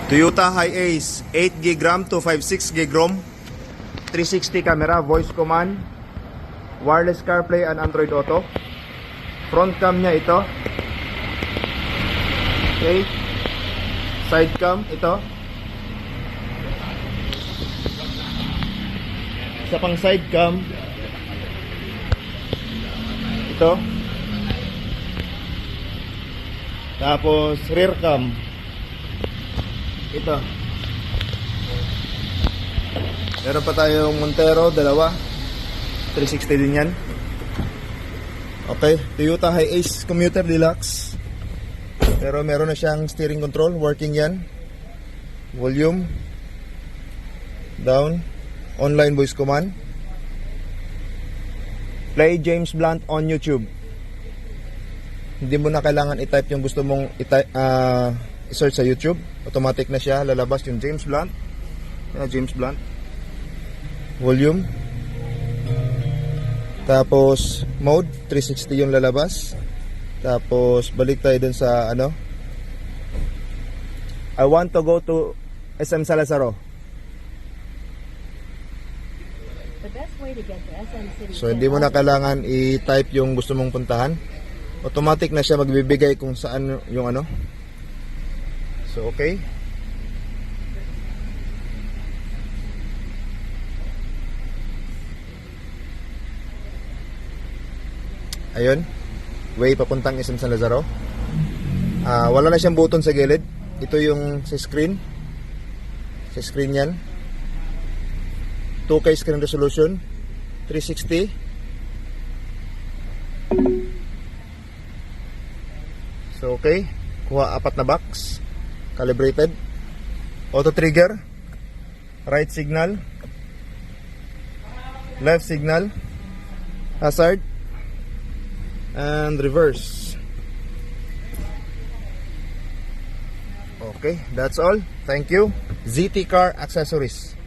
Toyota Hiace 8GB RAM to 56GB ROM, 360 camera, voice command, wireless CarPlay and Android Auto. Front cam niya ito. Okay. Side cam ito. Isa pang side cam. Ito. Tapos rear cam. Ito. Meron pa tayong Montero, dalawa. 360 din yan. Okay, Toyota Hiace Commuter Deluxe. Pero meron na siyang steering control, working yan. Volume. Down. Online voice command. Play James Blunt on YouTube. Hindi mo na kailangan i-type yung gusto mong i-search sa YouTube. Automatic na siya, lalabas yung James Blunt. James Blunt. Volume. Tapos mode 360 yung lalabas. Tapos balik tayo dun sa ano. I want to go to SM Salazaro. The best way to get to SM City. So hindi mo na kailangan i-type yung gusto mong puntahan. Automatic na siya magbibigay kung saan yung ano. So okay. Ayun. Way papuntang SM San Lazaro. Wala na siyang button sa gilid. Ito yung sa screen. Sa screen yan. 2K screen resolution. 360. So okay. Kuha 4 na box. Calibrated. Auto trigger. Right signal. Left signal. Hazard. And reverse. Okay, that's all. Thank you. ZT Car Accessories.